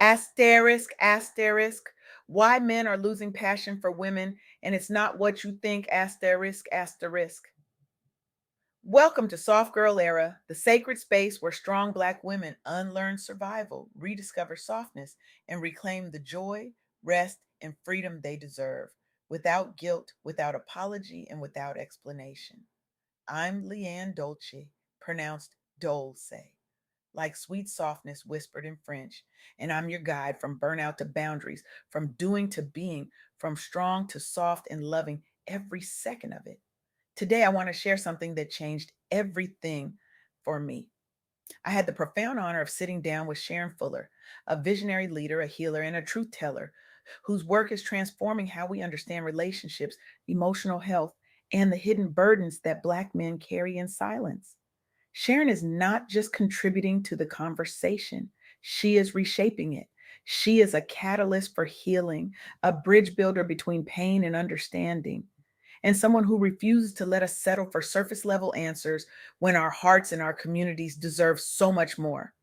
Asterisk, asterisk. Why men are losing passion for women, and it's not what you think, asterisk, asterisk. Welcome to Soft Girl Era, the sacred space where strong Black women unlearn survival, rediscover softness, and reclaim the joy, rest, and freedom they deserve, without guilt, without apology, and without explanation. I'm Leanne Dolce, pronounced Dolce, like sweet softness whispered in French, and I'm your guide from burnout to boundaries, from doing to being, from strong to soft and loving every second of it. Today, I want to share something that changed everything for me. I had the profound honor of sitting down with Sharon Fuller, a visionary leader, a healer, and a truth teller whose work is transforming how we understand relationships, emotional health, and the hidden burdens that Black men carry in silence. Sharon is not just contributing to the conversation, she is reshaping it. She is a catalyst for healing, a bridge builder between pain and understanding, and someone who refuses to let us settle for surface level answers when our hearts and our communities deserve so much more.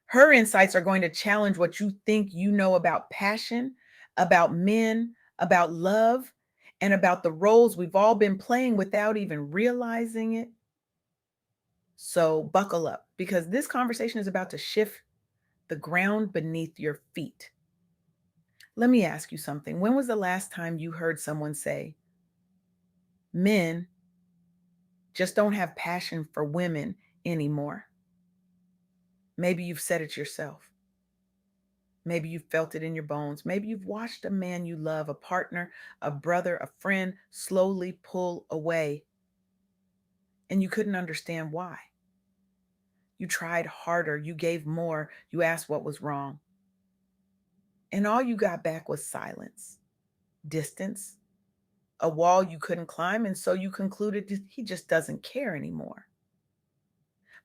Her insights are going to challenge what you think you know about passion, about men, about love, and about the roles we've all been playing without even realizing it. So, buckle up because this conversation is about to shift the ground beneath your feet. Let me ask you something. When was the last time you heard someone say, men just don't have passion for women anymore? Maybe you've said it yourself. Maybe you've felt it in your bones. Maybe you've watched a man you love, a partner, a brother, a friend, slowly pull away and you couldn't understand why. You tried harder, you gave more, you asked what was wrong. And all you got back was silence, distance, a wall you couldn't climb. And so you concluded that he just doesn't care anymore.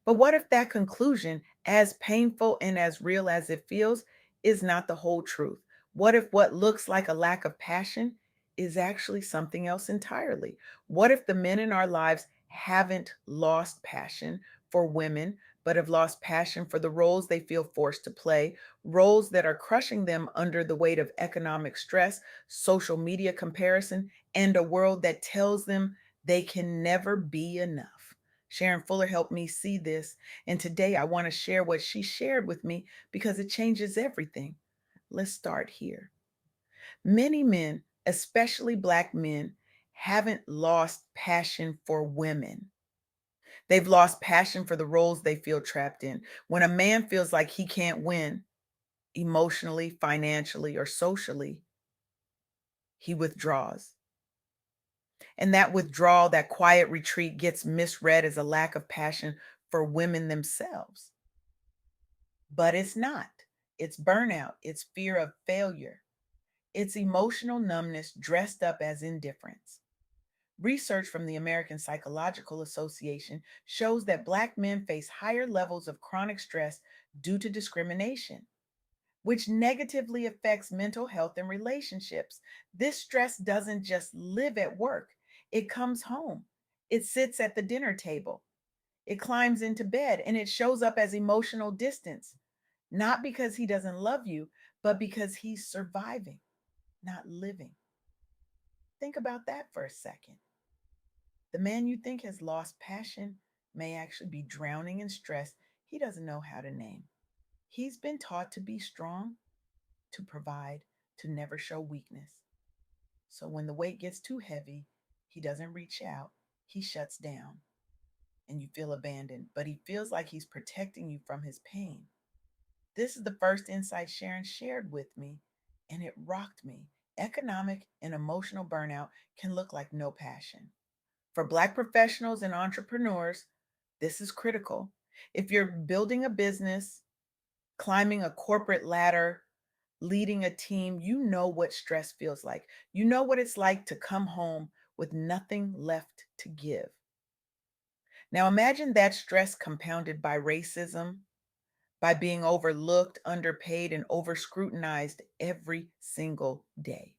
But what if that conclusion, as painful and as real as it feels, is not the whole truth? What if what looks like a lack of passion is actually something else entirely? What if the men in our lives haven't lost passion for women, but have lost passion for the roles they feel forced to play, roles that are crushing them under the weight of economic stress, social media comparison, and a world that tells them they can never be enough? Sharon Fuller helped me see this, and today I want to share what she shared with me because it changes everything. Let's start here. Many men, especially Black men, haven't lost passion for women. They've lost passion for the roles they feel trapped in. When a man feels like he can't win emotionally, financially, or socially, he withdraws. And that withdrawal, that quiet retreat, gets misread as a lack of passion for women themselves. But it's not. It's burnout, it's fear of failure, it's emotional numbness dressed up as indifference. Research from the American Psychological Association shows that Black men face higher levels of chronic stress due to discrimination, which negatively affects mental health and relationships. This stress doesn't just live at work, it comes home. It sits at the dinner table. It climbs into bed and it shows up as emotional distance, not because he doesn't love you, but because he's surviving, not living. Think about that for a second. The man you think has lost passion may actually be drowning in stress he doesn't know how to name. He's been taught to be strong, to provide, to never show weakness. So when the weight gets too heavy, he doesn't reach out, he shuts down, and you feel abandoned, but he feels like he's protecting you from his pain. This is the first insight Sharon shared with me, and it rocked me. Economic and emotional burnout can look like no passion. For Black professionals and entrepreneurs, this is critical. If you're building a business, climbing a corporate ladder, leading a team, you know what stress feels like. You know what it's like to come home with nothing left to give. Now imagine that stress compounded by racism, by being overlooked, underpaid, and over scrutinized every single day.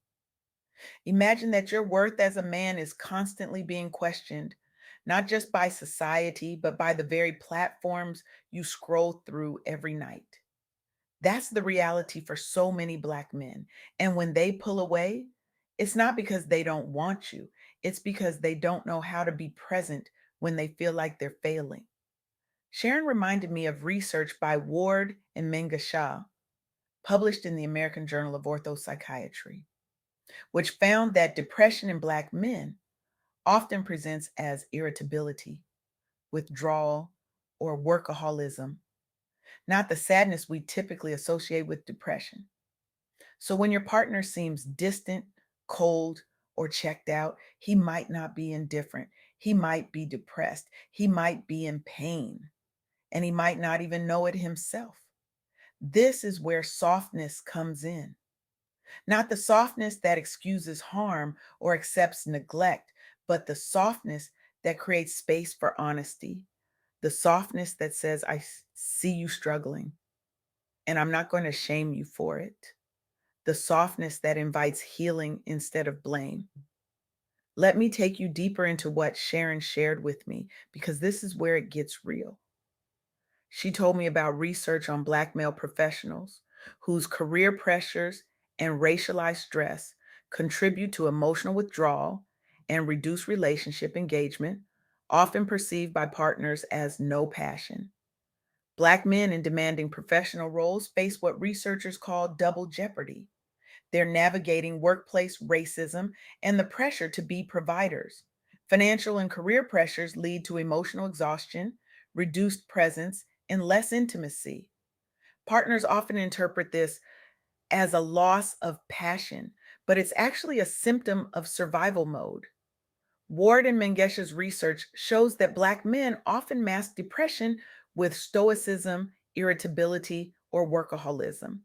Imagine that your worth as a man is constantly being questioned, not just by society, but by the very platforms you scroll through every night. That's the reality for so many Black men. And when they pull away, it's not because they don't want you, it's because they don't know how to be present when they feel like they're failing. Sharon reminded me of research by Ward and Mengasha, published in the American Journal of Orthopsychiatry, which found that depression in Black men often presents as irritability, withdrawal, or workaholism, not the sadness we typically associate with depression. So when your partner seems distant, cold, or checked out, he might not be indifferent. He might be depressed. He might be in pain, and he might not even know it himself. This is where softness comes in. Not the softness that excuses harm or accepts neglect, but the softness that creates space for honesty. The softness that says, see you struggling, and I'm not going to shame you for it. The softness that invites healing instead of blame. Let me take you deeper into what Sharon shared with me because this is where it gets real. She told me about research on Black male professionals whose career pressures and racialized stress contribute to emotional withdrawal and reduced relationship engagement, often perceived by partners as no passion. Black men in demanding professional roles face what researchers call double jeopardy. They're navigating workplace racism and the pressure to be providers. Financial and career pressures lead to emotional exhaustion, reduced presence, and less intimacy. Partners often interpret this as a loss of passion, but it's actually a symptom of survival mode. Ward and Mengesha's research shows that Black men often mask depression with stoicism, irritability, or workaholism.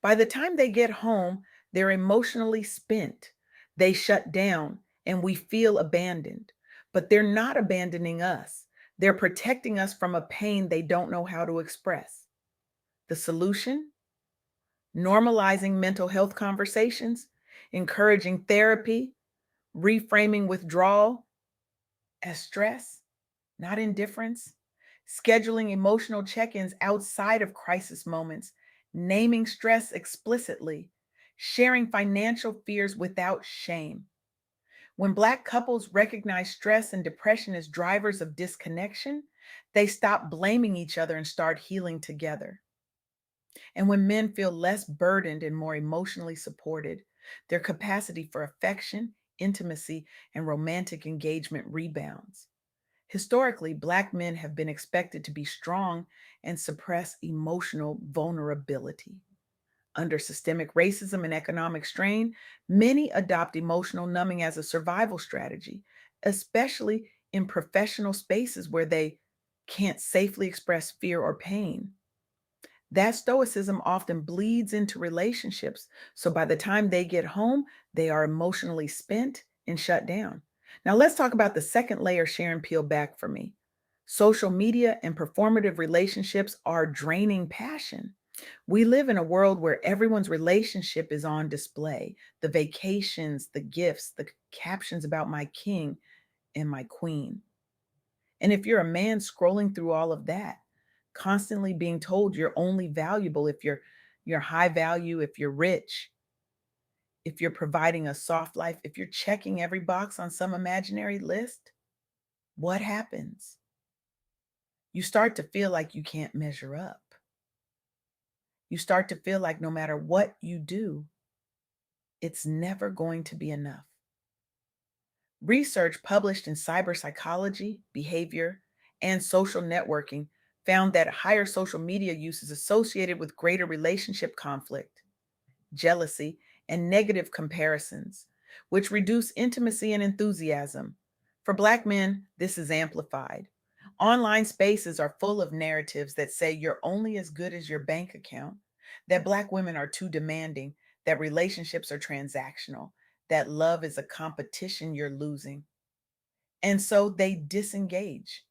By the time they get home, they're emotionally spent. They shut down, and we feel abandoned. But they're not abandoning us, they're protecting us from a pain they don't know how to express. The solution? Normalizing mental health conversations, encouraging therapy, reframing withdrawal as stress, not indifference, scheduling emotional check ins outside of crisis moments, naming stress explicitly, sharing financial fears without shame. When Black couples recognize stress and depression as drivers of disconnection, they stop blaming each other and start healing together. And when men feel less burdened and more emotionally supported, their capacity for affection, intimacy, and romantic engagement rebounds. Historically, Black men have been expected to be strong and suppress emotional vulnerability. Under systemic racism and economic strain, many adopt emotional numbing as a survival strategy, especially in professional spaces where they can't safely express fear or pain. That stoicism often bleeds into relationships. So by the time they get home, they are emotionally spent and shut down. Now, let's talk about the second layer Sharon peeled back for me. Social media and performative relationships are draining passion. We live in a world where everyone's relationship is on display, the vacations, the gifts, the captions about my king and my queen. And if you're a man scrolling through all of that, constantly being told you're only valuable if you're high value, if you're rich, if you're providing a soft life, if you're checking every box on some imaginary list, what happens? You start to feel like you can't measure up. You start to feel like no matter what you do, it's never going to be enough. Research published in cyber psychology, behavior, and social networking found that higher social media use is associated with greater relationship conflict, jealousy, and negative comparisons, which reduce intimacy and enthusiasm. For Black men, this is amplified. Online spaces are full of narratives that say you're only as good as your bank account, that Black women are too demanding, that relationships are transactional, that love is a competition you're losing. And so they disengage,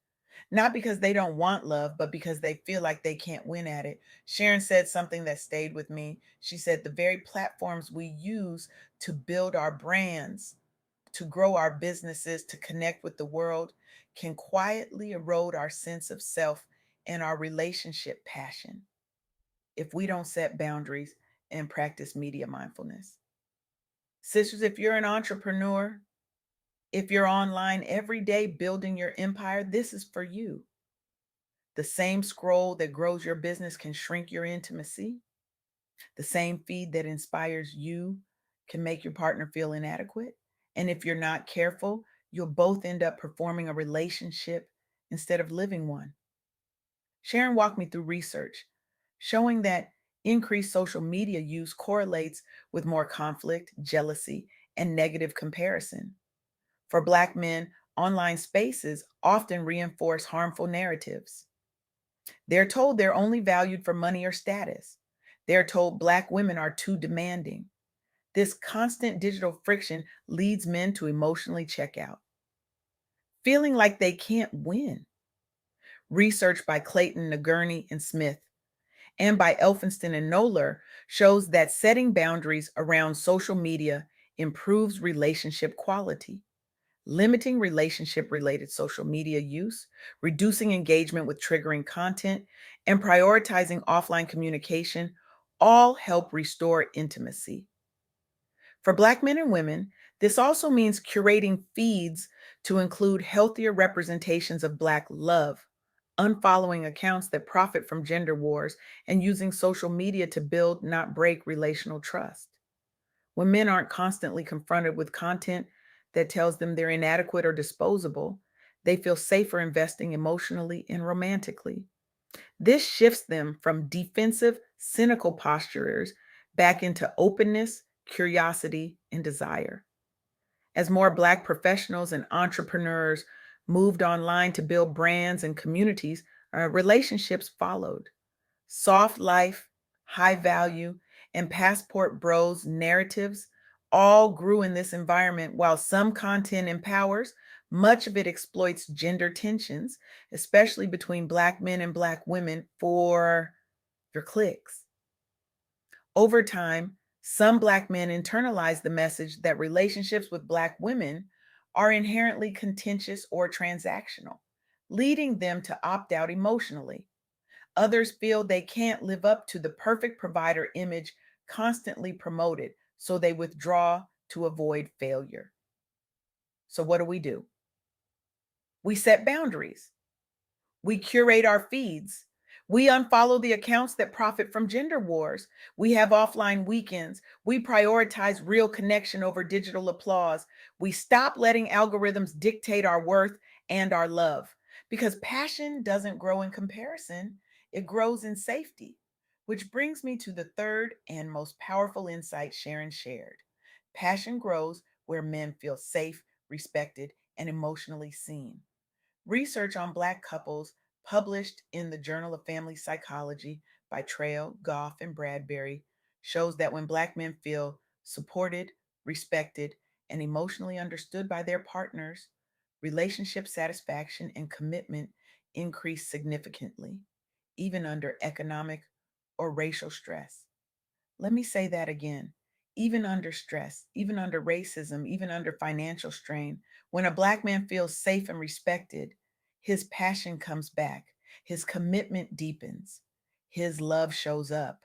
not because they don't want love, but because they feel like they can't win at it. Sharon said something that stayed with me. She said, the very platforms we use to build our brands, to grow our businesses, to connect with the world, can quietly erode our sense of self and our relationship passion. if we don't set boundaries and practice media mindfulness. Sisters, if you're an entrepreneur, if you're online every day building your empire, this is for you. The same scroll that grows your business can shrink your intimacy. The same feed that inspires you can make your partner feel inadequate. And if you're not careful, you'll both end up performing a relationship instead of living one. Sharon walked me through research showing that increased social media use correlates with more conflict, jealousy, and negative comparison. For Black men, online spaces often reinforce harmful narratives. They're told they're only valued for money or status. They're told Black women are too demanding. This constant digital friction leads men to emotionally check out, feeling like they can't win. Research by Clayton, Nagurney, and Smith, and by Elphinston and Noller, shows that setting boundaries around social media improves relationship quality. Limiting relationship related social media use, reducing engagement with triggering content, and prioritizing offline communication all help restore intimacy. For Black men and women, this also means curating feeds to include healthier representations of Black love, unfollowing accounts that profit from gender wars, and using social media to build, not break, relational trust. When men aren't constantly confronted with content that tells them they're inadequate or disposable, they feel safer investing emotionally and romantically. This shifts them from defensive, cynical posturers back into openness, curiosity, and desire. As more Black professionals and entrepreneurs moved online to build brands and communities, relationships followed. Soft life, high value, and passport bros narratives all grew in this environment. While some content empowers, much of it exploits gender tensions, especially between Black men and Black women for your clicks. Over time, some Black men internalize the message that relationships with Black women are inherently contentious or transactional, leading them to opt out emotionally. Others feel they can't live up to the perfect provider image constantly promoted, so they withdraw to avoid failure. So, what do? We set boundaries. We curate our feeds. We unfollow the accounts that profit from gender wars. We have offline weekends. We prioritize real connection over digital applause. We stop letting algorithms dictate our worth and our love, because passion doesn't grow in comparison, it grows in safety. Which brings me to the third and most powerful insight Sharon shared. Passion grows where men feel safe, respected, and emotionally seen. Research on Black couples published in the Journal of Family Psychology by Trail, Goff, and Bradbury shows that when Black men feel supported, respected, and emotionally understood by their partners, relationship satisfaction and commitment increase significantly, even under economic or racial stress. Let me say that again. Even under stress, even under racism, even under financial strain, when a Black man feels safe and respected, his passion comes back, his commitment deepens, his love shows up.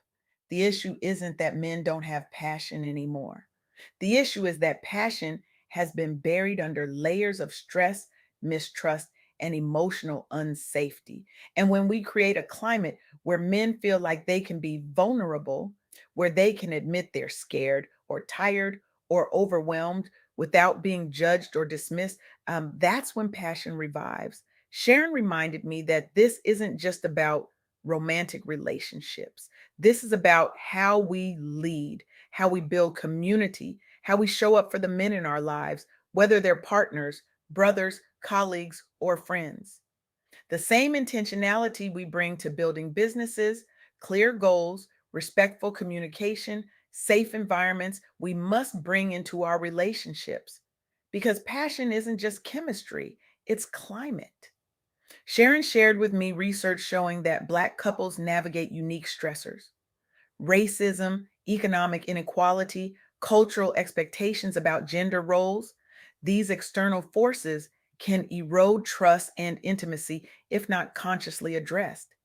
The issue isn't that men don't have passion anymore. The issue is that passion has been buried under layers of stress, mistrust, and emotional unsafety. And when we create a climate where men feel like they can be vulnerable, where they can admit they're scared or tired or overwhelmed without being judged or dismissed, that's when passion revives. Sharon reminded me that this isn't just about romantic relationships. This is about how we lead, how we build community, how we show up for the men in our lives, whether they're partners, brothers, colleagues, or friends. The same intentionality we bring to building businesses, clear goals, respectful communication, safe environments, we must bring into our relationships. Because passion isn't just chemistry, it's climate. Sharon shared with me research showing that Black couples navigate unique stressors: racism, economic inequality, cultural expectations about gender roles. These external forces can erode trust and intimacy if not consciously addressed.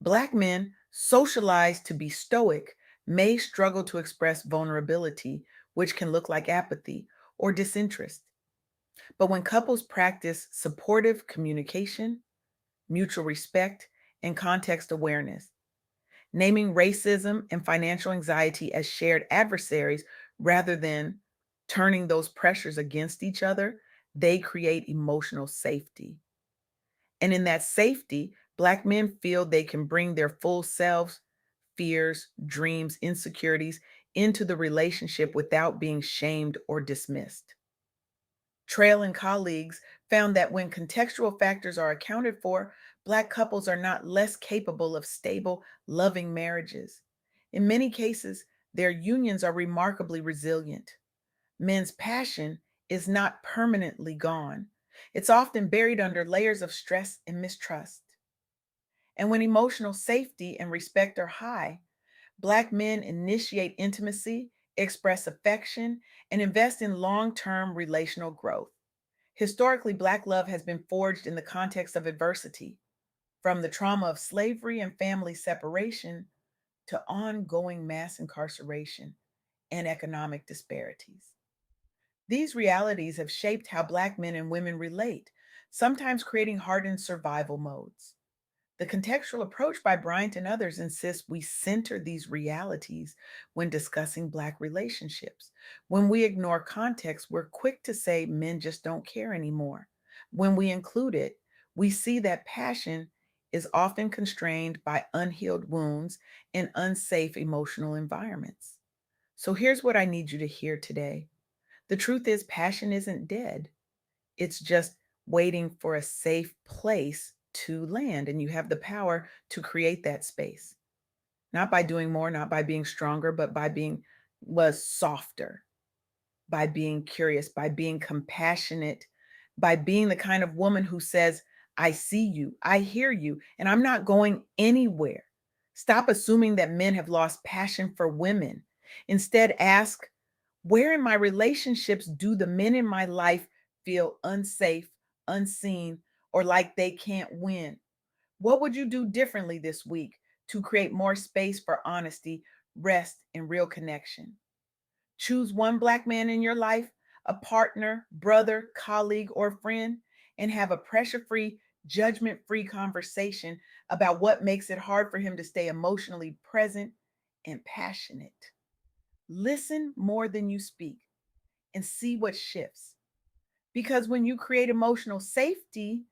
Black men socialized to be stoic, may struggle to express vulnerability, which can look like apathy or disinterest. But when couples practice supportive communication, mutual respect, and context awareness, naming racism and financial anxiety as shared adversaries rather than turning those pressures against each other, they create emotional safety. And in that safety, Black men feel they can bring their full selves, fears, dreams, insecurities into the relationship without being shamed or dismissed. Trail and colleagues found that when contextual factors are accounted for, Black couples are not less capable of stable, loving marriages. In many cases, their unions are remarkably resilient. Men's passion is not permanently gone, it's often buried under layers of stress and mistrust. And when emotional safety and respect are high, Black men initiate intimacy, express affection, and invest in long term relational growth. Historically, Black love has been forged in the context of adversity, from the trauma of slavery and family separation to ongoing mass incarceration and economic disparities. These realities have shaped how Black men and women relate, sometimes creating hardened survival modes. The contextual approach by Bryant and others insists we center these realities when discussing Black relationships. When we ignore context, we're quick to say men just don't care anymore. When we include it, we see that passion is often constrained by unhealed wounds and unsafe emotional environments. So here's what I need you to hear today. The truth is, passion isn't dead. It's just waiting for a safe place to land, and you have the power to create that space. Not by doing more, not by being stronger, but by being was softer, by being curious, by being compassionate, by being the kind of woman who says, I see you, I hear you, and I'm not going anywhere. Stop assuming that men have lost passion for women. Instead, ask, where in my relationships do the men in my life feel unsafe, unseen, or like they can't win? What would you do differently this week to create more space for honesty, rest, and real connection? Choose one Black man in your life, a partner, brother, colleague, or friend, and have a pressure free, judgment free conversation about what makes it hard for him to stay emotionally present and passionate. Listen more than you speak and see what shifts. Because when you create emotional safety,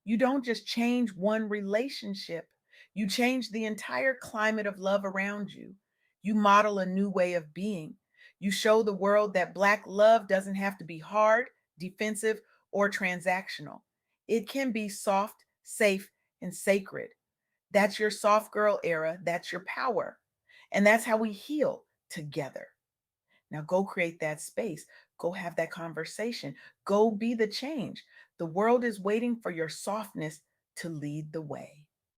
you don't just change one relationship, you change the entire climate of love around you. You model a new way of being. You show the world that Black love doesn't have to be hard, defensive, or transactional. It can be soft, safe, and sacred. That's your soft girl era. That's your power. And that's how we heal together. Now go create that space. Go have that conversation. Go be the change. The world is waiting for your softness to lead the way.